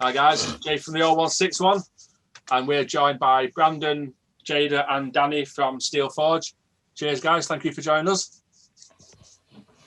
Hi guys, Jay from the 0161, and we're joined by Brandon, Jada, and Danny from Steel Forge. Cheers, guys! Thank you for joining us.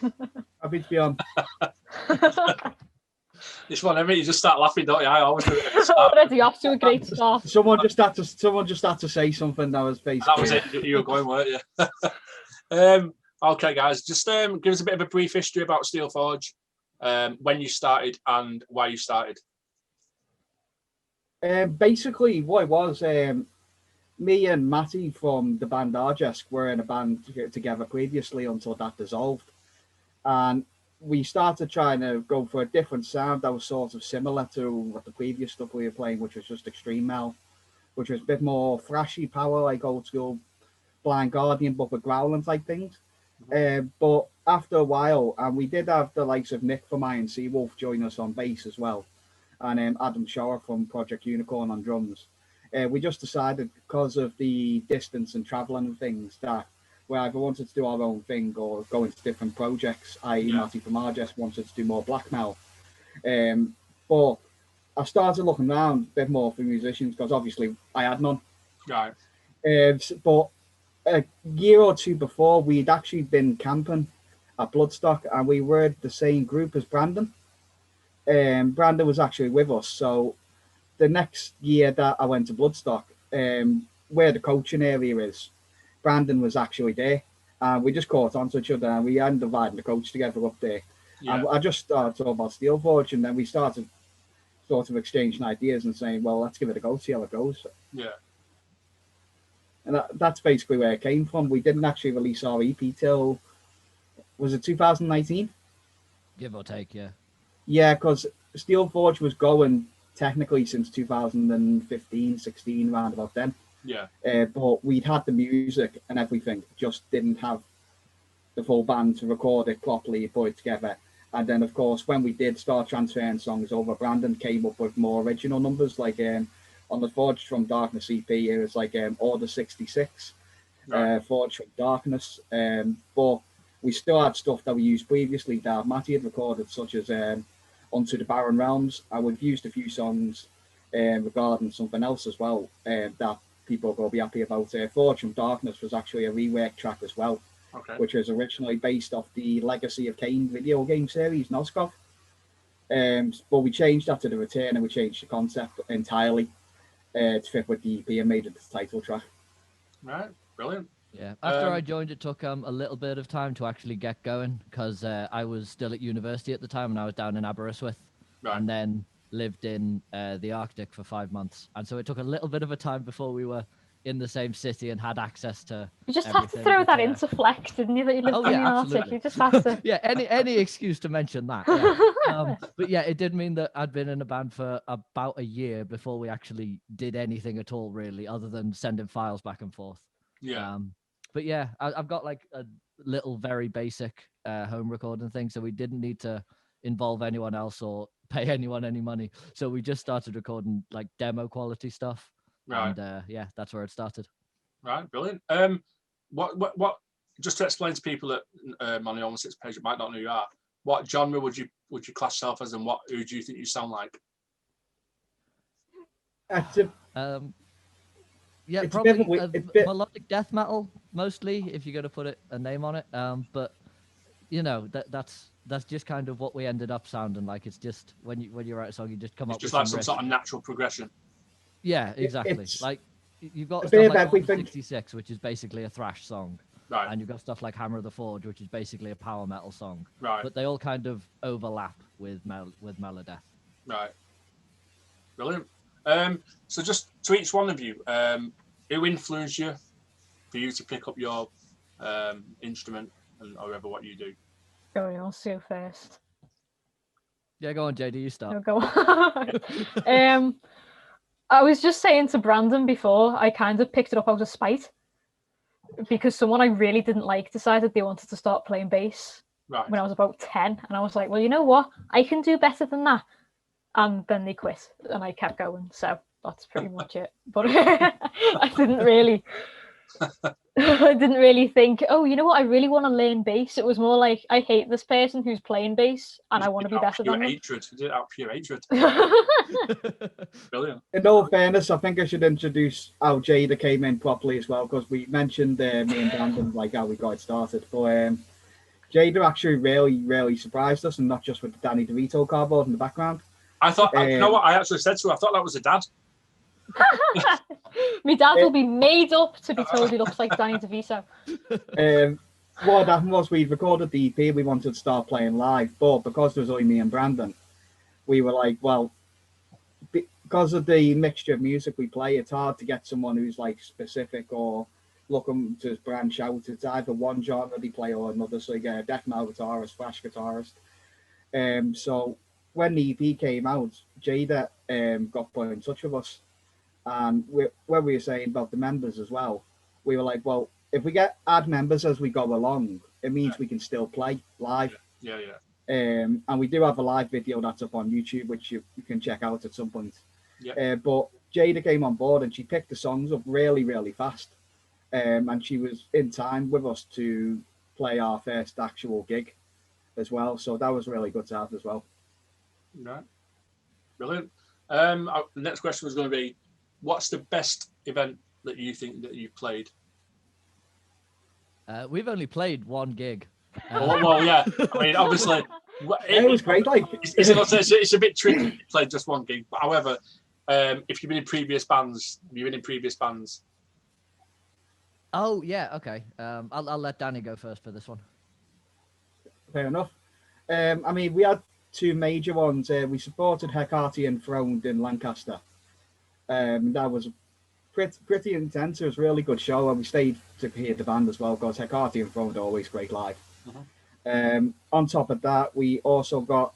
Happy to be on. This one, you just start laughing, don't you? I always do it. Already off to a great start. Someone just had to say something that was basically. That was it. You were going, weren't you? Okay, guys, just give us a bit of a brief history about Steel Forge, when you started and why you started. Basically, what it was, me and Matty from the band Arjesk were in a band together previously until that dissolved, and we started trying to go for a different sound that was sort of similar to what the previous stuff we were playing, which was just extreme metal, which was a bit more thrashy power, like old school Blind Guardian, but with growling type things. But after a while, and we did have the likes of Nick from Iron Sea Wolf join us on bass as well, and Adam Shower from Project Unicorn on drums. We just decided, because of the distance and traveling and things, that we either wanted to do our own thing or go into different projects, i.e. Matty from Arjesk wanted to do more black metal. But I started looking around a bit more for musicians, because obviously I had none. Right. But a year or two before, we'd actually been camping at Bloodstock, and we were the same group as Brandon. Brandon was actually with us. So the next year that I went to Bloodstock, where the coaching area is, Brandon was actually there. And we just caught on to each other, and we ended up riding the coach together up there. Yeah. And I just started talking about Steel Forge, and then we started sort of exchanging ideas and saying, well, let's give it a go, see how it goes. Yeah. And that's basically where it came from. We didn't actually release our EP till, was it 2019? Give or take, yeah. Yeah, because Steel Forge was going technically since 2015, 16, around about then. Yeah. But we'd had the music and everything, just didn't have the full band to record it properly, put it together. And then, of course, when we did start transferring songs over, Brandon came up with more original numbers, like on the Forged from Darkness EP, it was like Order 66, right. Forged from Darkness. But we still had stuff that we used previously that Matty had recorded, such as Unto the Barren Realms. And we've used a few songs regarding something else as well that people will be happy about. Forged from Darkness was actually a rework track as well, okay, which was originally based off the Legacy of Kain video game series, Noskov. But we changed that to The Return, and we changed the concept entirely to fit with the EP and made it the title track. Right, brilliant. Yeah, after I joined, it took a little bit of time to actually get going, because I was still at university at the time, and I was down in Aberystwyth, right, and then lived in the Arctic for 5 months. And so it took a little bit of a time before we were in the same city and had access to. You just had to throw that into flex, didn't you? That you lived in the Arctic. You just had to. Yeah, any excuse to mention that. Yeah. But yeah, it did mean that I'd been in a band for about a year before we actually did anything at all, really, other than sending files back and forth. Yeah. But yeah, I've got like a little very basic home recording thing, so we didn't need to involve anyone else or pay anyone any money. So we just started recording like demo quality stuff. Right. And yeah, that's where it started. Right, brilliant. What? Just to explain to people that on the 016 page that might not know who you are, what genre would you class yourself as, and who do you think you sound like? Yeah, probably melodic death metal mostly, if you're going to put a name on it. But you know, that's just kind of what we ended up sounding like. It's just when you write a song, you just come up with like some sort of natural progression. Yeah, exactly. Like you've got stuff like 66, which is basically a thrash song, right? And you've got stuff like Hammer of the Forge, which is basically a power metal song, right? But they all kind of overlap with Melodeath. Right. Brilliant. So just to each one of you, who influenced you for you to pick up your instrument or whatever what you do? Go on, I'll see you first. Yeah, go on, JD, you start. No, go on. I was just saying to Brandon before, I kind of picked it up out of spite, because someone I really didn't like decided they wanted to start playing bass when I was about 10, and I was like, well, you know what? I can do better than that. And then they quit, and I kept going. So that's pretty much it. But I didn't really I didn't really think, oh, you know what, I really want to learn bass. It was more like, I hate this person who's playing bass and I want to be better than them. Hatred. You did it out of pure hatred. Brilliant. In all fairness, I think I should introduce how Jada came in properly as well, because we mentioned me and Brandon, like how we got it started. But Jada actually really surprised us, and not just with the Danny DeVito cardboard in the background. I thought, you know what, I actually said to her, I thought that was a dad. My dad will be made up to be told he looks like Danny DeVito. What happened was we recorded the EP, we wanted to start playing live, but because there was only me and Brandon, we were like, well, because of the mixture of music we play, it's hard to get someone who's like specific or looking to branch out. It's either one genre they play or another. So you get a death metal guitarist, thrash guitarist. So when the EP came out, Jada got put in touch with us, and when we were saying about the members as well, we were like, well, if we add members as we go along, it means we can still play live. Yeah. And we do have a live video that's up on YouTube, which you can check out at some point. Yeah. But Jada came on board and she picked the songs up really fast. And she was in time with us to play our first actual gig as well. So that was really good to have as well. Right. Brilliant. The next question was going to be, what's the best event that you think that you've played? We've only played one gig. Well, yeah. I mean, obviously, it was great. Like, it's a bit tricky to play just one gig. But however, if you've been in previous bands, Oh yeah, okay. I'll let Danny go first for this one. Fair enough. I mean, we had two major ones. We supported Hecate Enthroned in Lancaster. That was pretty intense. It was a really good show, and we stayed to hear the band as well, because Hecate Enthroned are always great live. On top of that, we also got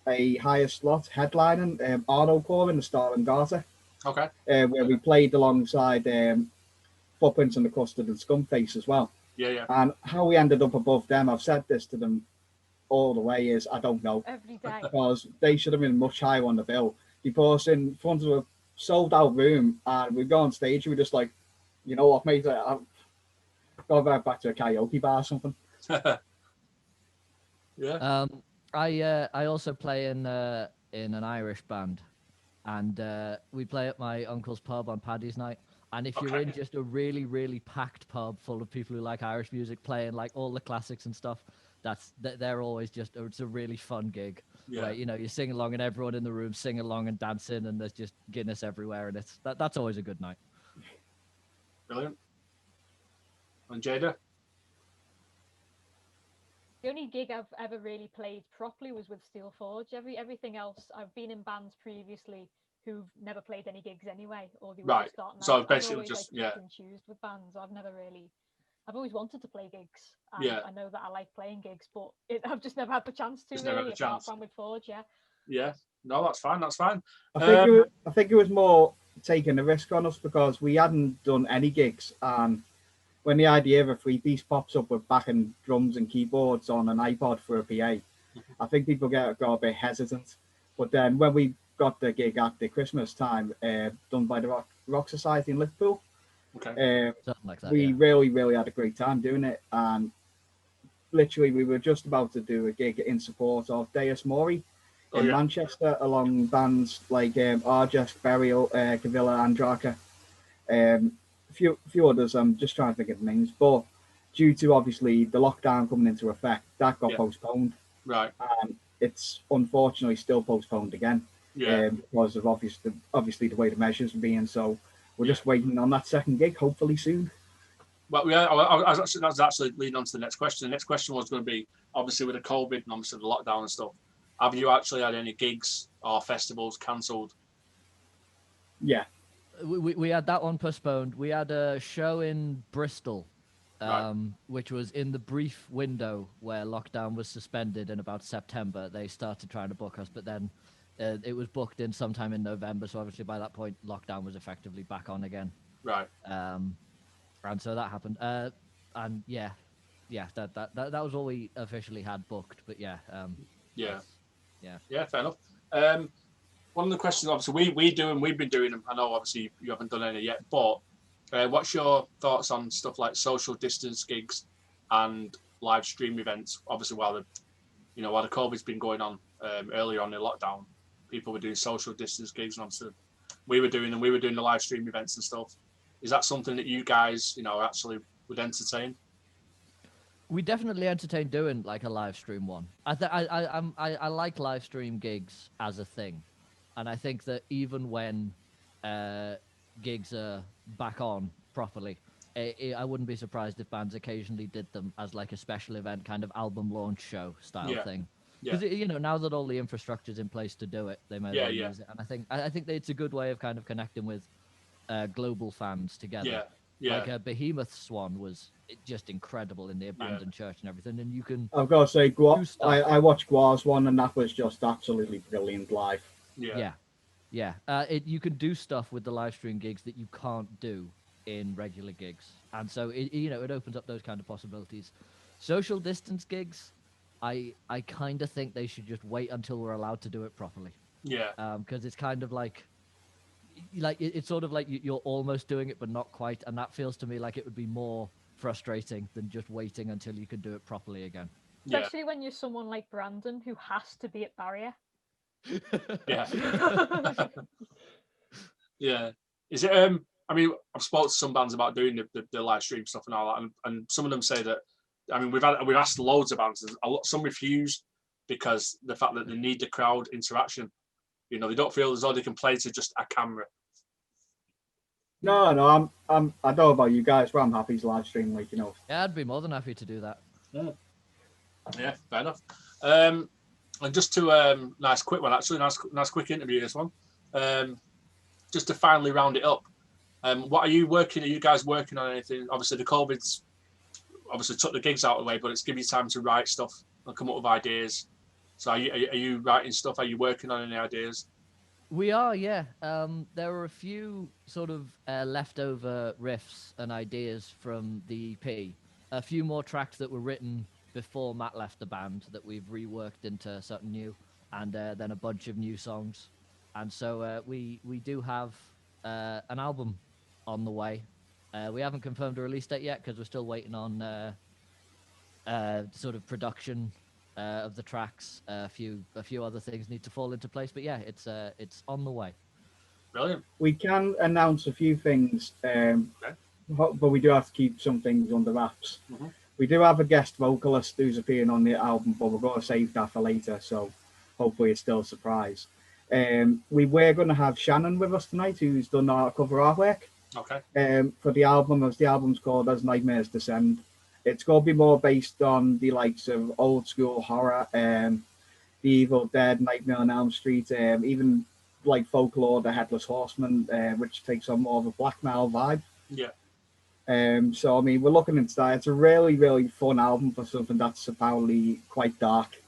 a higher slot headlining Arno Core in the Star and Garter. Okay. Where we played alongside Footprints and the Custard and Scumface as well. Yeah. And how we ended up above them, I've said this to them all the way, is I don't know. Every day. Because they should have been much higher on the bill. Because in front of a sold out room, and we go on stage, we were just like, you know what, mate, I'll go back to a karaoke bar or something. Yeah. I also play in an Irish band, and we play at my uncle's pub on Paddy's night. And if you're in just a really packed pub full of people who like Irish music, playing like all the classics and stuff, they're always it's a really fun gig. Yeah. Where, you sing along and everyone in the room sing along and dancing, and there's just Guinness everywhere, and that's always a good night. Brilliant. And Jada? The only gig I've ever really played properly was with Steel Forge. Everything else, I've been in bands previously who've never played any gigs anyway, or they were just starting out. So basically, always, just and choose with bands. I've always wanted to play gigs. And I know that I like playing gigs, but I've just never had the chance to. Apart from with Forge, Yeah. No, that's fine. I think it was more taking a risk on us, because we hadn't done any gigs, and when the idea of a 3-piece pops up with backing drums and keyboards on an iPod for a PA, I think people got a bit hesitant. But then when we got the gig at the Christmas time, done by the Rock Society in Liverpool, something like that, we really had a great time doing it. And literally, we were just about to do a gig in support of Deus Mori in Manchester, along bands like Argest, Burial, Cavilla, Andraka, a few others. I'm just trying to think of the names, but due to obviously the lockdown coming into effect, that got postponed. Right. And it's unfortunately still postponed again. Because of obviously the way the measures are being. So we're just waiting on that second gig, hopefully soon. Well, yeah, I was actually leading on to the next question. The next question was going to be, obviously with the COVID and obviously the lockdown and stuff, have you actually had any gigs or festivals cancelled? Yeah. We had that one postponed. We had a show in Bristol, which was in the brief window where lockdown was suspended in about September. They started trying to book us, but then it was booked in sometime in November. So obviously by that point, lockdown was effectively back on again. Right. And so that happened. And yeah, that was all we officially had booked. But yeah. Yeah, fair enough. One of the questions, obviously, we do, and we've been doing them. I know, obviously, you haven't done any yet, but What's your thoughts on stuff like social distance gigs and live stream events? Obviously, while the COVID's been going on earlier on in lockdown, people were doing social distance gigs, and obviously we were doing the live stream events and stuff. Is that something that you guys, actually would entertain? We definitely entertain doing like a live stream one. I like live stream gigs as a thing, and I think that even when gigs are back on properly, I wouldn't be surprised if bands occasionally did them as like a special event, kind of album launch show style thing. Because now that all the infrastructure's in place to do it, they may as well use it. And I think that it's a good way of kind of connecting with global fans together. Like Behemoth's one was just incredible in the abandoned church and everything, and you can. I've got to say, I watched Guar's one, and that was just absolutely brilliant live. You can do stuff with the live stream gigs that you can't do in regular gigs, and so it opens up those kind of possibilities. Social distance gigs, I kind of think they should just wait until we're allowed to do it properly. Because it's kind of like it's sort of like you're almost doing it but not quite, and that feels to me like it would be more frustrating than just waiting until you can do it properly again. Especially when you're someone like Brandon who has to be at Barrier. Is it I mean, I've spoken to some bands about doing the live stream stuff and all that, and some of them say that, I mean, we've asked loads of bands, some refuse because the fact that they need the crowd interaction. They don't feel as though they can play to just a camera. No, I don't know about you guys, but I'm happy to live stream, Yeah, I'd be more than happy to do that. Yeah, fair enough. And just to nice quick one, actually, nice quick interview, this one. Just to finally round it up, what are you guys working on anything? Obviously, the COVID's obviously took the gigs out of the way, but it's given you time to write stuff and come up with ideas. So are you writing stuff? Are you working on any ideas? We are, yeah. There were a few sort of leftover riffs and ideas from the EP. A few more tracks that were written before Matt left the band that we've reworked into something new, and then a bunch of new songs. And so we do have an album on the way. We haven't confirmed a release date yet because we're still waiting on sort of production of the tracks. A few other things need to fall into place, but yeah, it's on the way. Brilliant. We can announce a few things, but we do have to keep some things under wraps. Mm-hmm. We do have a guest vocalist who's appearing on the album, but we're going to save that for later, so hopefully it's still a surprise. We were going to have Shannon with us tonight, who's done our cover artwork. Okay. For the album, as the album's called As Nightmares Descend. It's going to be more based on the likes of old school horror, The Evil Dead, Nightmare on Elm Street, even like Folklore, The Headless Horseman, which takes on more of a black metal vibe. Yeah. So, I mean, we're looking into that. It's a really, really fun album for something that's apparently quite dark.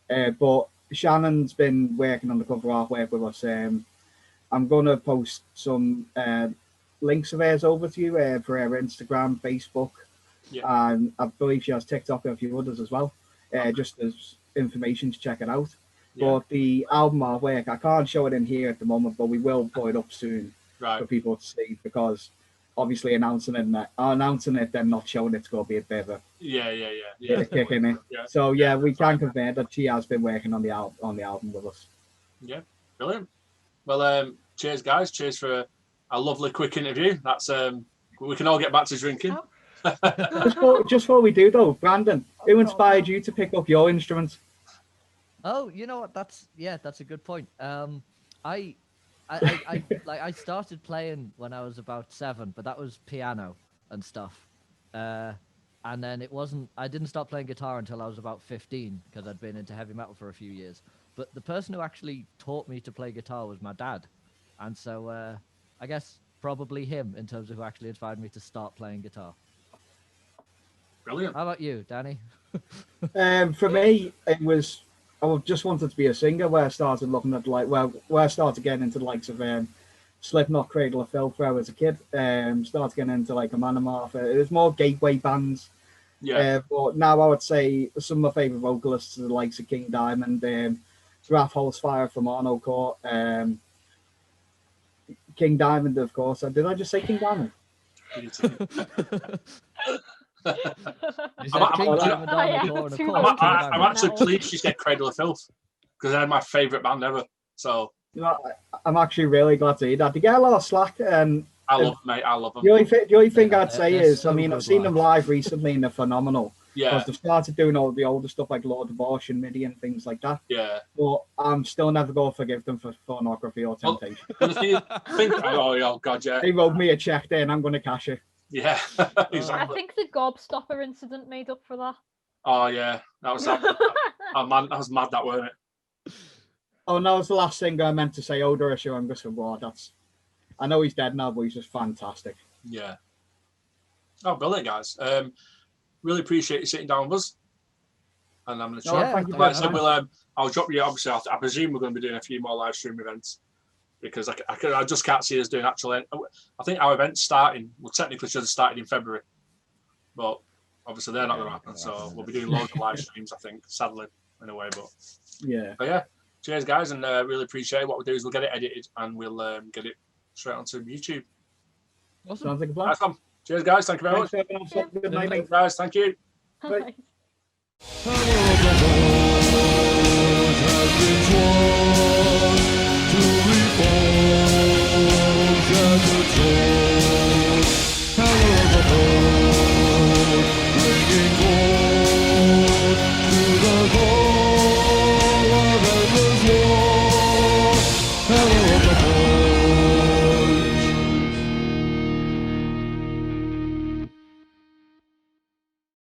But Shannon's been working on the cover artwork with us. I'm going to post some links of hers over to you for her Instagram, Facebook. Yeah. And I believe she has TikTok and a few others as well, just as information to check it out. Yeah. But the album artwork, I can't show it in here at the moment, but we will put it up soon for people to see, because obviously announcing it, then not showing it's going to be a bit of a kick in it. Yeah. So yeah, we can confirm that she has been working on the album with us. Yeah, brilliant. Well, cheers, guys. Cheers for a lovely quick interview. That's we can all get back to drinking. Just before we do though, Brandon, who inspired you to pick up your instruments? Oh, you know what? That's a good point. I started playing when I was about 7, but that was piano and stuff. And then I didn't start playing guitar until I was about 15 because I'd been into heavy metal for a few years. But the person who actually taught me to play guitar was my dad. And so I guess probably him in terms of who actually inspired me to start playing guitar. Brilliant. How about you, Danny? For me, it was, I just wanted to be a singer, where I started looking at where I started getting into the likes of Slipknot, Cradle of Filth when I was a kid. Started getting into like a Manor. It was more gateway bands. Yeah. But now I would say some of my favourite vocalists are the likes of King Diamond, Graf Holzfire from Arno Court, King Diamond, of course. Did I just say King Diamond? I'm actually pleased she's get Cradle of Filth because they're my favourite band ever. So I'm actually really glad to hear that. They get a lot of slack, and I love them, mate. I love them. The only thing I'd say is, so I mean, I've seen them live recently, and they're phenomenal. Yeah, because they've started doing all the older stuff like Lord Abortion, MIDI, and things like that. Yeah, but I'm still never going to forgive them for pornography or temptation. Oh God, yeah. They wrote me a check there, and I'm going to cash it. Yeah, exactly. I think the Gobstopper incident made up for that. Oh yeah, that was that. Oh man, that was mad, that wasn't it? Oh no, it's the last thing I meant to say. Odor issue. I'm just that's. I know he's dead now, but he's just fantastic. Yeah. Oh, brilliant, guys. Really appreciate you sitting down with us. And I'm going to try. I'll drop you. Obviously, I presume we're going to be doing a few more live stream events because I just can't see us doing actual. I think our event's starting. Well, technically, should have started in February, but obviously they're not going to happen. So we'll be doing loads of live streams. I think, sadly, in a way. But yeah. Cheers, guys, and really appreciate it. What we'll do is we'll get it edited and we'll get it straight onto YouTube. Awesome. Sounds like a plan. Awesome. Cheers, guys. Thank you very much. Good night, guys. Thank you. Bye. Power of the Lord has been sworn.